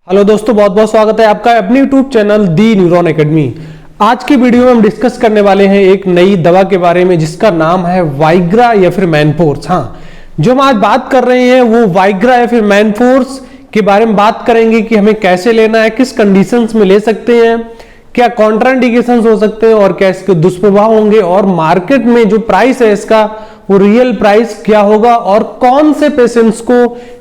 Hello दोस्तों, बहुत बहुत स्वागत है आपका अपने यूट्यूब चैनल दी न्यूरॉन एकेडमी। आज की वीडियो में हम डिस्कस करने वाले हैं एक नई दवा के बारे में जिसका नाम है वाइग्रा या फिर मैनफोर्स। हाँ, जो हम आज बात कर रहे हैं वो वाइग्रा या फिर मैनफोर्स के बारे में बात करेंगे कि हमें कैसे लेना है, किस कंडीशंस में ले सकते हैं, क्या कॉन्ट्राइंडिकेशंस हो सकते हैं और क्या इसके दुष्प्रभाव होंगे, और मार्केट में जो प्राइस है इसका वो रियल प्राइस क्या होगा, और कौन से पेशेंट्स को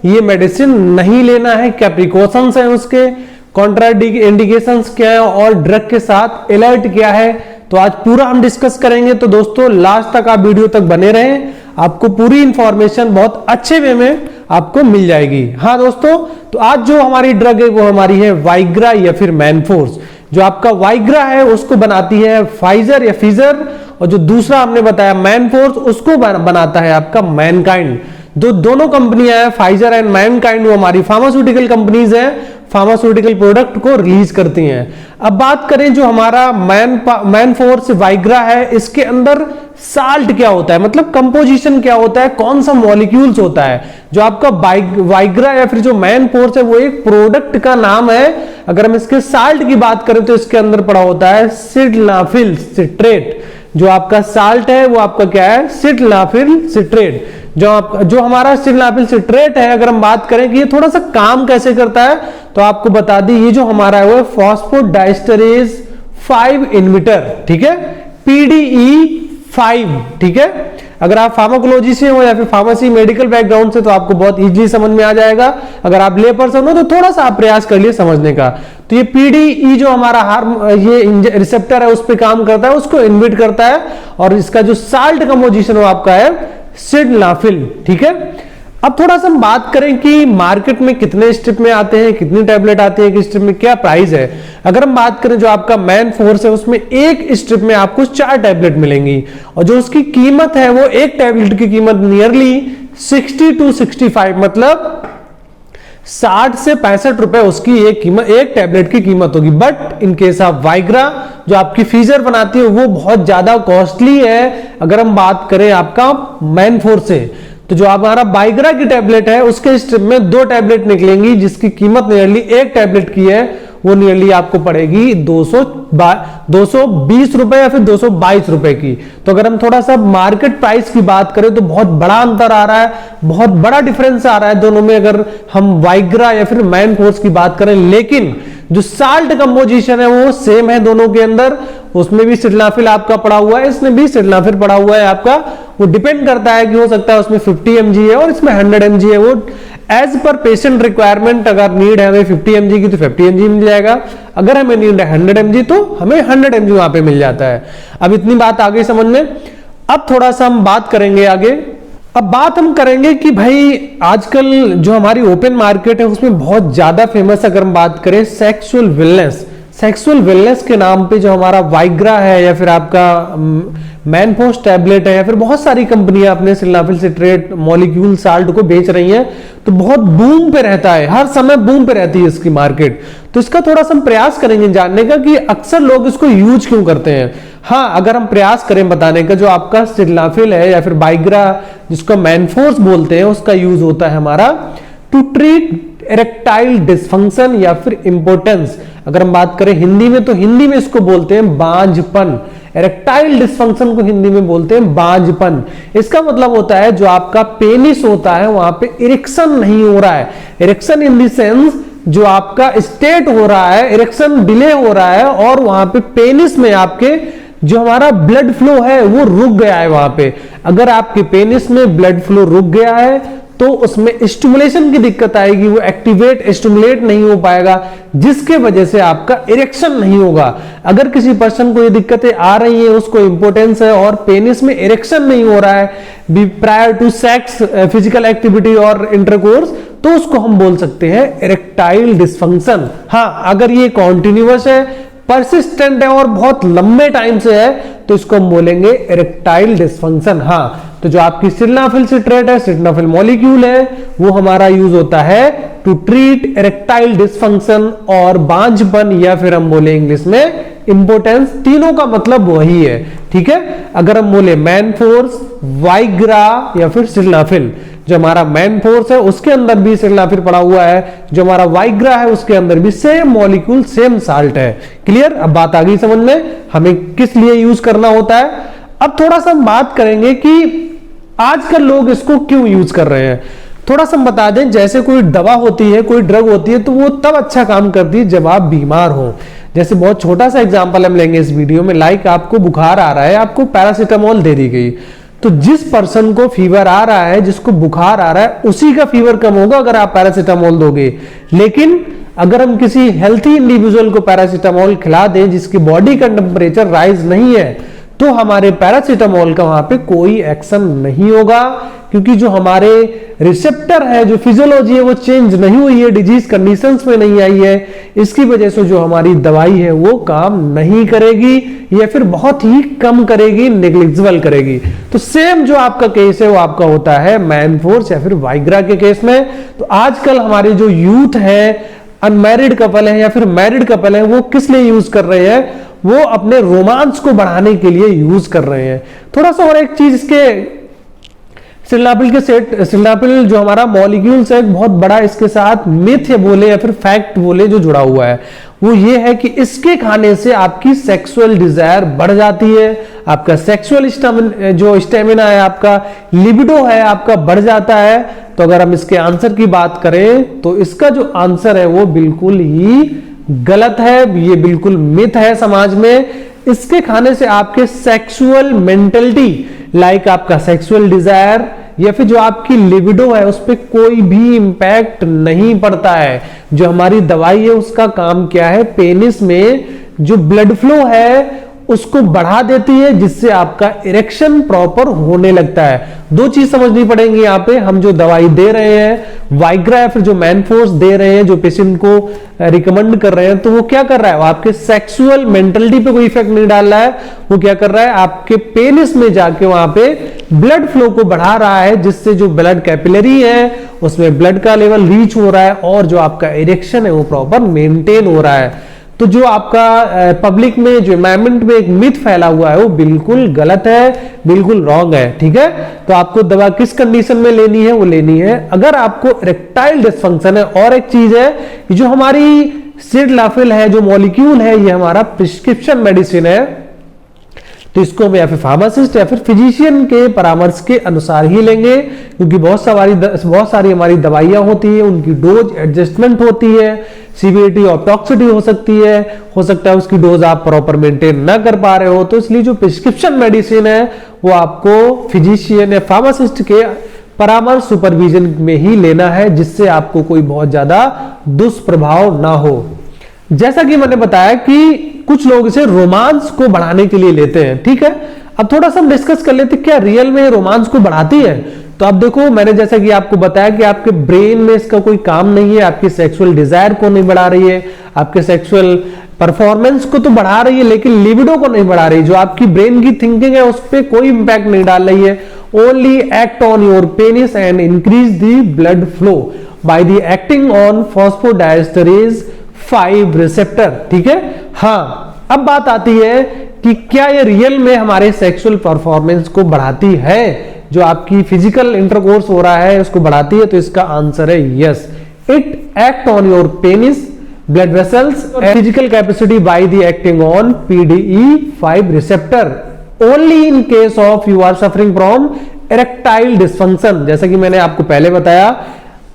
ये मेडिसिन नहीं लेना है, क्या प्रिकॉशंस हैं उसके, कॉन्ट्राइंडिकेशंस क्या है और ड्रग के साथ अलर्ट क्या है। तो आज पूरा हम डिस्कस करेंगे। तो दोस्तों लास्ट तक आप वीडियो तक बने रहें, आपको पूरी इंफॉर्मेशन बहुत अच्छे वे में आपको मिल जाएगी। हाँ दोस्तों, तो आज जो हमारी ड्रग है वो हमारी है वाइग्रा या फिर मैनफोर्स। जो आपका वाइग्रा है उसको बनाती है फाइजर या फिजर, और जो दूसरा हमने बताया मैनफोर्स उसको बनाता है आपका मैनकाइंड। दोनों कंपनियां हैं फाइजर एंड मैनकाइंड, वो हमारी फार्मास्यूटिकल कंपनीज हैं, फार्मास्यूटिकल प्रोडक्ट को रिलीज करती हैं। अब बात करें जो हमारा मैनफोर्स वाइग्रा है, इसके अंदर साल्ट क्या होता है, मतलब कंपोजिशन क्या होता है, कौन सा मॉलिक्यूल्स होता है। जो आपका वाइग्रा या फिर जो मैनफोर्स है वो एक प्रोडक्ट का नाम है। अगर हम इसके साल्ट की बात करें तो इसके अंदर पड़ा होता है सिडनाफिल सिट्रेट। जो आपका साल्ट है वो आपका क्या है, सिडनाफिल सिट्रेट। जो हमारा सिडनाफिल सिट्रेट है, अगर हम बात करें कि ये थोड़ा सा काम कैसे करता है तो आपको बता दी, ये जो हमारा है वो फॉस्फोडाइस्टरेज 5 इनहिबिटर, ठीक है, PDE 5, ठीक है। अगर आप फार्माकोलॉजी से हो या फिर फार्मेसी मेडिकल बैकग्राउंड से तो आपको बहुत इजीली समझ में आ जाएगा। अगर आप ले पर्सन हो तो थोड़ा सा आप प्रयास कर लिए समझने का। तो ये PDE जो हमारा ये रिसेप्टर है उस पर काम करता है, उसको इनहिबिट करता है, और इसका जो साल्ट कंपोजिशन वो आपका है सिडनाफिल, ठीक है। अब थोड़ा सा हम बात करें कि मार्केट में कितने स्ट्रिप में आते हैं, कितनी टैबलेट आती है, किस स्ट्रिप में क्या प्राइस है। अगर हम बात करें जो आपका मैनफोर्स है उसमें एक स्ट्रिप में आपको 4 टैबलेट मिलेंगी, और जो उसकी कीमत है वो एक टैबलेट की कीमत नियरली 60 to 65, मतलब 60 से 65 रुपए उसकी एक टैबलेट की कीमत होगी। But in case of Viagra जो आपकी फीजर बनाती है वो बहुत ज्यादा कॉस्टली है। अगर हम बात करें आपका मैनफोर्स से, तो जो हमारा वाइग्रा की टैबलेट है उसके स्ट्रिप में 2 टैबलेट निकलेंगी जिसकी कीमत नियरली एक टैबलेट की है वो नियरली आपको पड़ेगी 220 रुपए या फिर 222 रुपए की। तो अगर हम थोड़ा सा मार्केट प्राइस की बात करें तो बहुत बड़ा अंतर आ रहा है, बहुत बड़ा डिफरेंस आ रहा है दोनों में अगर हम वाइग्रा या फिर मैनफोर्स की बात करें। लेकिन जो साल्ट कंपोजिशन है वो सेम है दोनों के अंदर। उसमें भी सिडनाफिल आपका पड़ा हुआ है, इसमें भी सिडनाफिल पड़ा हुआ है आपका। वो डिपेंड करता है कि हो सकता है उसमें 50 mg है और इसमें 100 mg है। वो एज पर पेशेंट रिक्वायरमेंट, अगर नीड है हमें 50 mg की तो 50 mg मिल जाएगा, अगर हमें नीड है 100 mg तो हमें 100 mg वहां पे मिल जाता है। अब इतनी बात आगे समझ में। अब थोड़ा सा हम बात करेंगे आगे। अब बात हम करेंगे कि भाई आजकल जो हमारी ओपन मार्केट है उसमें बहुत ज्यादा फेमस, अगर हम बात करें सेक्सुअल वेलनेस के नाम पे जो हमारा वाइग्रा है या फिर आपका मैनफोर्स टैबलेट है या फिर बहुत सारी कंपनियां अपने सिडनाफिल सिट्रेट मॉलिक्यूल साल्ट को बेच रही हैं, तो बहुत बूम पे रहता है, हर समय बूम पे रहती है इसकी मार्केट। तो इसका थोड़ा सा हम प्रयास करेंगे जानने का कि अक्सर लोग इसको यूज क्यों करते हैं। हाँ, अगर हम प्रयास करें बताने का, जो आपका सिडनाफिल है या फिर वाइग्रा जिसको मैनफोर्स बोलते हैं उसका यूज होता है हमारा टू ट्रीट इरेक्टाइल डिसफंक्शन या फिर इंपोर्टेंस। अगर हम बात करें हिंदी में तो हिंदी में इसको बोलते हैं बांझपन। इरेक्टाइल डिसफंक्शन को हिंदी में बोलते हैं बांझपन। इसका मतलब होता है जो आपका पेनिस होता है वहां पे इरेक्शन नहीं हो रहा है। इरेक्शन इन द सेंस जो आपका स्टेट हो रहा है, इरेक्शन डिले हो रहा है, और वहां पे पेनिस में आपके जो हमारा ब्लड फ्लो है वो रुक गया है वहां पे। अगर आपके पेनिस में ब्लड फ्लो रुक गया है तो उसमें स्टिमुलेशन की दिक्कत आएगी, वो स्टिमुलेट नहीं हो पाएगा, जिसके वजह से आपका इरेक्शन नहीं होगा। अगर किसी पर्सन को ये दिक्कतें आ रही हैं, उसको इंपोर्टेंस है और पेनिस में इरेक्शन नहीं हो रहा है prior to sex, physical activity और इंटरकोर्स, तो उसको हम बोल सकते हैं इरेक्टाइल डिसफंक्शन। हाँ, अगर ये कॉन्टिन्यूअस है, परसिस्टेंट है और बहुत लंबे टाइम से है तो इसको हम बोलेंगे इरेक्टाइल डिसफंक्शन। हाँ, तो जो आपकी सिडनाफिल सिट्रेट है, सिडनाफिल मॉलिक्यूल है, वो हमारा यूज होता है टू ट्रीट इरेक्टाइल डिसफंक्शन और बांझपन, या फिर हम बोले इंग्लिश में इंपोर्टेंस। तीनों का मतलब वही है, ठीक है। अगर हम बोले मैनफोर्स, वाइग्रा या फिर सिडनाफिल, जो हमारा मैन फोर्स है उसके अंदर भी सिल्डेनाफिल पड़ा हुआ है, जो हमारा वाइग्रा है उसके अंदर भी सेम मॉलिक्यूल सेम साल्ट है। क्लियर? अब बात आ गई समझ में हमें किस लिए यूज करना होता है। अब थोड़ा सा हम बात करेंगे कि आजकल लोग इसको क्यों यूज कर रहे हैं। थोड़ा सा हम बता दें, जैसे कोई दवा होती है, कोई ड्रग होती है, तो वो तब अच्छा काम करती है जब आप बीमार हो। जैसे बहुत छोटा सा एग्जांपल हम लेंगे इस वीडियो में, लाइक आपको बुखार आ रहा है, आपको पैरासीटामोल दे दी गई, तो जिस पर्सन को फीवर आ रहा है, जिसको बुखार आ रहा है, उसी का फीवर कम होगा अगर आप पैरासीटामोल दोगे। लेकिन अगर हम किसी हेल्थी इंडिविजुअल को पैरासीटामोल खिला दें जिसकी बॉडी का टेम्परेचर राइज नहीं है, तो हमारे पैरासीटामोल का वहां पे कोई एक्शन नहीं होगा, क्योंकि जो हमारे रिसेप्टर है, जो फिजियोलॉजी है, वो चेंज नहीं हुई है, डिजीज कंडीशंस में नहीं आई है। इसकी वजह से जो हमारी दवाई है वो काम नहीं करेगी या फिर बहुत ही कम करेगी, नेग्लिजिबल करेगी। तो सेम जो आपका केस है वो आपका होता है मैन फोर्स या फिर वाइग्रा के केस में। तो आजकल हमारे जो यूथ है, अनमैरिड कपल है या फिर मैरिड कपल है, वो किस लिए यूज कर रहे हैं? वो अपने रोमांस को बढ़ाने के लिए यूज कर रहे हैं। थोड़ा सा और एक चीज, इसके सिल्डेनाफिल जो हमारा मॉलिक्यूल्स है, एक बहुत बड़ा इसके साथ मिथ है बोले या फिर फैक्ट बोले जो जुड़ा हुआ है, वो ये है कि इसके खाने से आपकी सेक्सुअल डिजायर बढ़ जाती है, आपका सेक्सुअल जो स्टेमिना है, आपका लिबिडो है, आपका बढ़ जाता है। तो अगर हम इसके आंसर की बात करें तो इसका जो आंसर है वो बिल्कुल ही गलत है, ये बिल्कुल मिथ है समाज में। इसके खाने से आपके सेक्सुअल मेंटलिटी, लाइक आपका सेक्सुअल डिजायर या फिर जो आपकी लिबिडो है, उस पर कोई भी इंपैक्ट नहीं पड़ता है। जो हमारी दवाई है उसका काम क्या है? पेनिस में जो ब्लड फ्लो है उसको बढ़ा देती है, जिससे आपका इरेक्शन प्रॉपर होने लगता है। दो चीज समझनी पड़ेंगी यहाँ पे, हम जो दवाई दे रहे हैं वाइग्रा या फिर जो मैन फोर्स दे रहे हैं, जो पेशेंट को रिकमेंड कर रहे हैं, तो वो क्या कर रहा है? वो आपके सेक्सुअल मेंटलिटी पे कोई इफेक्ट नहीं डाल रहा है, वो क्या कर रहा है? आपके पेनिस में जाके वहां पे ब्लड फ्लो को बढ़ा रहा है, जिससे जो ब्लड कैपिलरी है उसमें ब्लड का लेवल रीच हो रहा है और जो आपका इरेक्शन है वो प्रॉपर मेंटेन हो रहा है। तो जो आपका पब्लिक में, जो एनवायरमेंट में एक मिथ फैला हुआ है वो बिल्कुल गलत है, बिल्कुल रॉन्ग है। ठीक है? तो आपको दवा किस कंडीशन में लेनी है? वो लेनी है अगर आपको इरेक्टाइल डिसफंक्शन है। और एक चीज है कि जो हमारी सिल्डेनाफिल है, जो मॉलिक्यूल है, ये हमारा प्रिस्क्रिप्शन मेडिसिन है, तो इसको हम या फिर फार्मासिस्ट या फिर फिजिशियन के परामर्श के अनुसार ही लेंगे, क्योंकि बहुत सारी हमारी दवाइयां होती है, उनकी डोज एडजस्टमेंट होती है, सीवियरिटी और टॉक्सिसिटी हो सकती है, हो सकता है उसकी डोज आप प्रॉपर मेंटेन ना कर पा रहे हो। तो इसलिए जो प्रिस्क्रिप्शन मेडिसिन है वो आपको फिजिशियन या फार्मासिस्ट के परामर्श सुपरविजन में ही लेना है, जिससे आपको कोई बहुत ज्यादा दुष्प्रभाव ना हो। जैसा कि मैंने बताया कि कुछ लोग इसे रोमांस को बढ़ाने के लिए लेते हैं। ठीक है? अब थोड़ा सा हम डिस्कस कर लेते हैं, क्या रियल में रोमांस को बढ़ाती है? तो अब देखो, मैंने जैसा कि आपको बताया कि आपके ब्रेन में इसका कोई काम नहीं है, आपकी सेक्सुअल डिजायर को नहीं बढ़ा रही है, आपके सेक्सुअल परफॉर्मेंस को तो बढ़ा रही है लेकिन लिबिडो को नहीं बढ़ा रही। जो आपकी ब्रेन की थिंकिंग है उस पर कोई इंपैक्ट नहीं डाल रही है। Only act on your penis and increase the blood flow by the acting on phosphodiesterase 5 receptor. ठीक है? हाँ, अब बात आती है कि क्या ये रियल में हमारे सेक्सुअल परफॉर्मेंस को बढ़ाती है? जो आपकी फिजिकल इंटरकोर्स हो रहा है उसको बढ़ाती है? तो इसका आंसर है yes, it act on your penis, blood vessels and physical capacity by the acting on PDE5 receptor only in case of you are suffering from erectile dysfunction. जैसा कि मैंने आपको पहले बताया,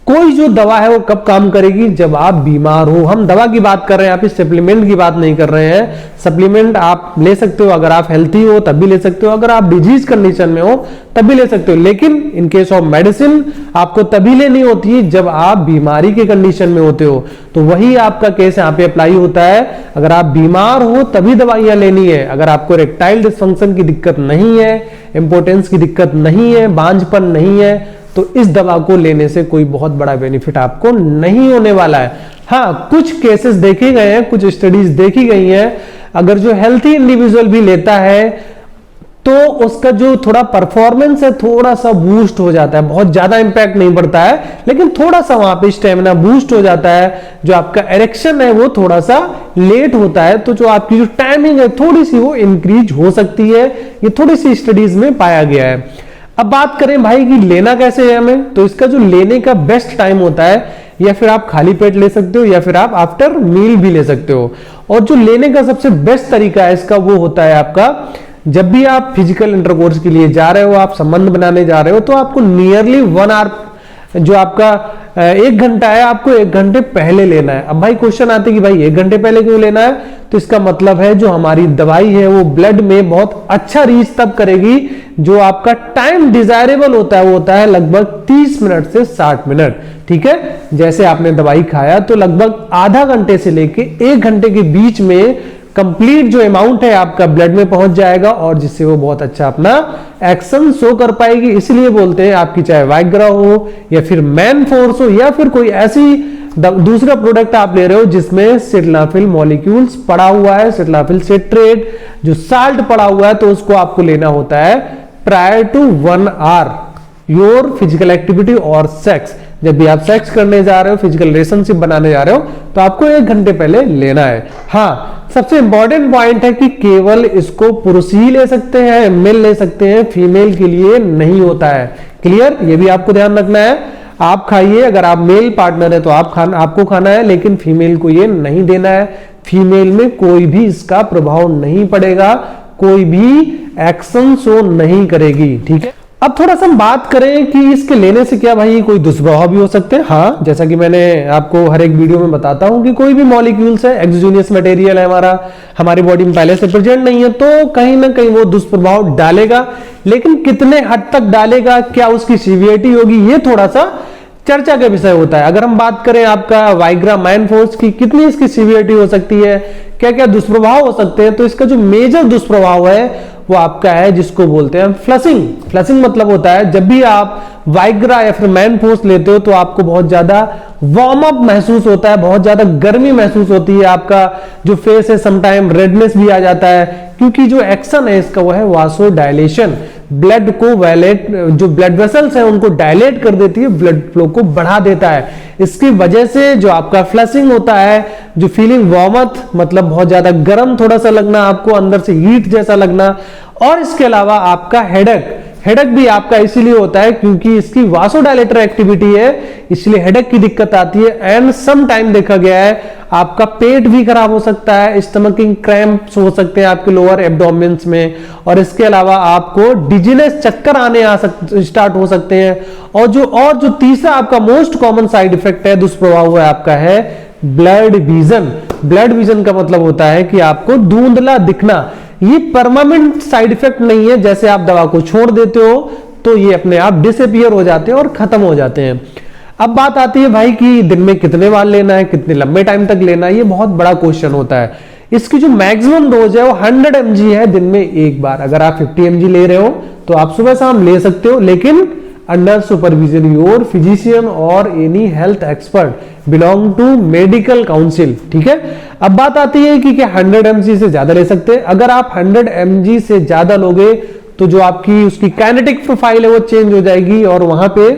कोई जो दवा है वो कब काम करेगी? जब आप बीमार हो। हम दवा की बात कर रहे हैं, आप इस सप्लीमेंट की बात नहीं कर रहे हैं। सप्लीमेंट आप ले सकते हो अगर आप हेल्थी हो तब भी ले सकते हो, अगर आप डिजीज कंडीशन में हो तब भी ले सकते हो, लेकिन इन केस ऑफ मेडिसिन आपको तभी लेनी होती है जब आप बीमारी के कंडीशन में होते हो। तो वही आपका केस यहाँ पे अप्लाई होता है। अगर आप बीमार हो तभी दवाइयां लेनी है। अगर आपको इरेक्टाइल डिसफंक्शन की दिक्कत नहीं है, इंपोर्टेंस की दिक्कत नहीं है, बांझपन नहीं है, तो इस दवा को लेने से कोई बहुत बड़ा बेनिफिट आपको नहीं होने वाला है। हाँ, कुछ केसेस देखे गए हैं, कुछ स्टडीज देखी गई हैं, अगर जो हेल्थी इंडिविजुअल भी लेता है तो उसका जो थोड़ा परफॉर्मेंस है थोड़ा सा बूस्ट हो जाता है। बहुत ज्यादा इंपैक्ट नहीं पड़ता है, लेकिन थोड़ा सा वहां पे स्टेमिना बूस्ट हो जाता है। जो आपका इरेक्शन है वो थोड़ा सा लेट होता है, तो जो आपकी जो टाइमिंग है थोड़ी सी वो इंक्रीज हो सकती है। ये थोड़ी सी स्टडीज में पाया गया है। अब बात करें भाई कि लेना कैसे है हमें, तो इसका जो लेने का बेस्ट टाइम होता है, या फिर आप खाली पेट ले सकते हो या फिर आप आफ्टर मील भी ले सकते हो। और जो लेने का सबसे बेस्ट तरीका है इसका वो होता है आपका, जब भी आप फिजिकल इंटरकोर्स के लिए जा रहे हो, आप संबंध बनाने जा रहे हो, तो आपको नियरली 1 आवर जो आपका 1 घंटा है, आपको 1 घंटे पहले लेना है। अब भाई क्वेश्चन आते कि भाई 1 घंटे पहले क्यों लेना है, तो इसका मतलब है जो हमारी दवाई है वो ब्लड में बहुत अच्छा रीच तब करेगी, जो आपका टाइम डिजायरेबल होता है वो होता है लगभग 30 मिनट से 60 मिनट। ठीक है, जैसे आपने दवाई खाया तो लगभग आधा घंटे से लेके 1 घंटे के बीच में कंप्लीट जो अमाउंट है आपका ब्लड में पहुंच जाएगा, और जिससे वो बहुत अच्छा अपना एक्शन शो कर पाएगी। इसलिए बोलते हैं आपकी चाहे वाइग्रा हो या फिर मैनफोर्स हो या फिर कोई ऐसी दूसरा प्रोडक्ट आप ले रहे हो जिसमें सिडलाफिल मॉलिक्यूल्स पड़ा हुआ है, सिडलाफिल सिट्रेट जो साल्ट पड़ा हुआ है, तो उसको आपको लेना होता है prior to 1 hour your physical activity और सेक्स। जब भी आप सेक्स करने जा रहे हो, फिजिकल रिलेशनशिप बनाने जा रहे हो, तो आपको 1 घंटे पहले लेना है। हाँ, सबसे इंपॉर्टेंट पॉइंट है कि केवल इसको पुरुष ही ले सकते हैं, मेल ले सकते हैं, फीमेल के लिए नहीं होता है। क्लियर, ये भी आपको ध्यान रखना है। आप खाइए, अगर आप मेल पार्टनर है तो आपको खाना है, लेकिन फीमेल को ये नहीं देना है। फीमेल में कोई भी इसका प्रभाव नहीं पड़ेगा, कोई भी एक्शन शो नहीं करेगी। ठीक है, अब थोड़ा सा हम बात करें कि इसके लेने से क्या भाई कोई दुष्प्रभाव भी हो सकते हैं। हाँ, जैसा कि मैंने आपको हर एक वीडियो में बताता हूं कि कोई भी मॉलिक्यूल्स है, एक्सोजेनियस मटेरियल है हमारी बॉडी में पहले से प्रेजेंट नहीं है, तो कहीं ना कहीं वो दुष्प्रभाव डालेगा, लेकिन कितने हद तक डालेगा, क्या उसकी सीवियरिटी होगी, ये थोड़ा सा चर्चा का विषय होता है। अगर हम बात करें आपका वाइग्रा मैनफोर्स की, कितनी इसकी सीवियरिटी हो सकती है, क्या क्या दुष्प्रभाव हो सकते हैं, तो इसका जो मेजर दुष्प्रभाव है वो आपका है जिसको बोलते हैं फ्लशिंग। फ्लशिंग मतलब होता है जब भी आप वाइग्रा या फिर मैनफोर्स लेते हो तो आपको बहुत ज्यादा वार्म अप महसूस होता है, बहुत ज्यादा गर्मी महसूस होती है, आपका जो फेस है समटाइम रेडनेस भी आ जाता है, क्योंकि जो एक्शन है इसका वो है वासो डायलेशन। ब्लड को वायलेट, जो ब्लड वेसल्स है उनको डायलेट कर देती है, ब्लड फ्लो को बढ़ा देता है। इसकी वजह से जो आपका फ्लशिंग होता है, जो फीलिंग वार्मथ मतलब बहुत ज्यादा गर्म थोड़ा सा लगना, आपको अंदर से हीट जैसा लगना, और इसके अलावा आपका हेडेक भी आपका इसीलिए होता है क्योंकि इसकी वासोडायलेटर एक्टिविटी है, इसलिए हेडेक की दिक्कत आती है। एंड सम टाइम देखा गया है आपका पेट भी खराब हो सकता है, स्टमकिंग क्रैम्प्स हो सकते हैं आपके लोअर एब्डोमेन्स में, और इसके अलावा आपको डिजीनेस चक्कर आने स्टार्ट हो सकते हैं। और जो तीसरा आपका मोस्ट कॉमन साइड इफेक्ट है, दुष्प्रभाव है आपका है ब्लड विजन। ब्लड विजन का मतलब होता है कि आपको धुंधला दिखना। ये परमानेंट साइड इफेक्ट नहीं है, जैसे आप दवा को छोड़ देते हो तो ये अपने आप डिसअपियर हो जाते हैं और खत्म हो जाते हैं। अब बात आती है भाई कि दिन में कितने बार लेना है, कितने लंबे टाइम तक लेना है, ये बहुत बड़ा क्वेश्चन होता है। इसकी जो मैक्सिमम डोज है वो 100 mg है दिन में एक बार। अगर आप 50 mg ले रहे हो तो आप सुबह शाम ले सकते हो, लेकिन अंडर सुपरविजन योर फिजिशियन और any health expert belong to medical council. ठीक है, अब बात आती है कि क्या 100 mg से ज्यादा ले सकते हैं। अगर आप 100 mg से ज्यादा लोगे तो जो आपकी उसकी काइनेटिक प्रोफाइल है वो चेंज हो जाएगी और वहां पे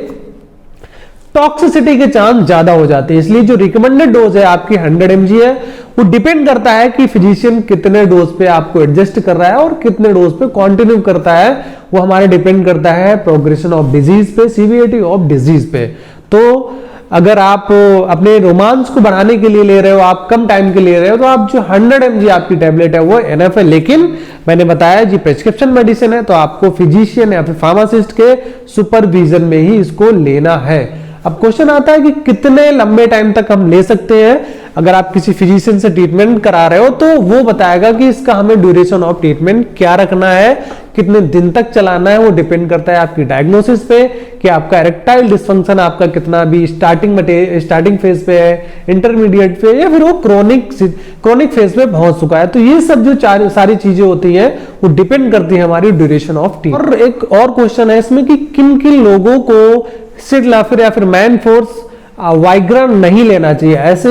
टॉक्सिसिटी के चांस ज्यादा हो जाते हैं। इसलिए जो रिकमेंडेड डोज है आपकी 100 mg है, वो डिपेंड करता है कि फिजिशियन कितने डोज पे आपको एडजस्ट कर रहा है और कितने डोज पे कंटिन्यू करता है। वो हमारे डिपेंड करता है प्रोग्रेशन ऑफ डिजीज पे, सीवियरिटी ऑफ डिजीज पे। तो अगर आप अपने रोमांस को बढ़ाने के लिए ले रहे हो, आप कम टाइम के लिए ले रहे हो, तो आप जो 100 mg आपकी टेबलेट है वो एनफ है। लेकिन मैंने बताया जी प्रेस्क्रिप्शन मेडिसिन है, तो आपको फिजिशियन या फिर फार्मासिस्ट के सुपरविजन में ही इसको लेना है। अब क्वेश्चन आता है कि कितने लंबे टाइम तक हम ले सकते हैं। अगर आप किसी फिजिशियन से ट्रीटमेंट करा रहे हो तो वो बताएगा कि इसका हमें ड्यूरेशन ऑफ ट्रीटमेंट क्या रखना है, कितने दिन तक चलाना है। वो डिपेंड करता है आपकी डायग्नोसिस पे कि आपका इरेक्टाइल डिसफंक्शन आपका कितना भी स्टार्टिंग फेज पे है, इंटरमीडिएट पे, या फिर वो क्रोनिक फेज पे पहुंच चुका है। तो ये सब जो सारी चीजें होती हैं वो डिपेंड करती है हमारी ड्यूरेशन ऑफ ट्रीटमेंट। और एक और क्वेश्चन है इसमें कि किन किन लोगों को सिडलाफिर या फिर मैनफोर्स वाइग्रा नहीं लेना चाहिए। ऐसे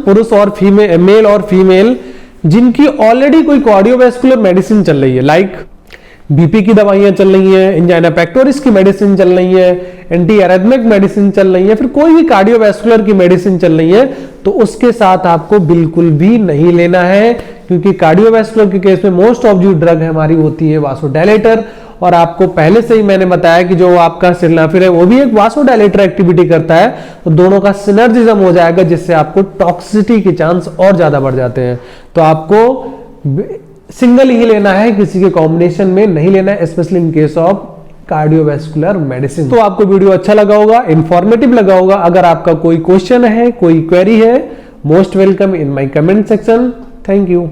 पुरुष और फीमेल, मेल और फीमेल जिनकी ऑलरेडी कोई कार्डियोवैस्कुलर मेडिसिन चल रही है, लाइक बीपी की दवाइयां चल रही हैं, एंजाइना पेक्टोरिस की मेडिसिन चल रही है, एंटी एरिथमिक मेडिसिन चल रही है, फिर कोई भी कार्डियोवैस्कुलर की मेडिसिन चल रही है, तो उसके साथ आपको बिल्कुल भी नहीं लेना है। क्योंकि कार्डियोवैस्कुलर के केस में मोस्ट ऑफ जो ड्रग हमारी होती है वासोडायलेटर, और आपको पहले से ही मैंने बताया कि जो आपका सिल्नाफिर है वो भी एक वासोडाइलेटर एक्टिविटी करता है, तो दोनों का सिनर्जिज्म हो जाएगा, जिससे आपको टॉक्सिसिटी के चांस और ज्यादा बढ़ जाते हैं। तो आपको सिंगल ही लेना है, किसी के कॉम्बिनेशन में नहीं लेना है, specially in case of cardiovascular medicine. तो आपको वीडियो अच्छा लगा होगा, इंफॉर्मेटिव लगा होगा। अगर आपका कोई क्वेश्चन है, कोई क्वेरी है, most welcome in my comment section. Thank you.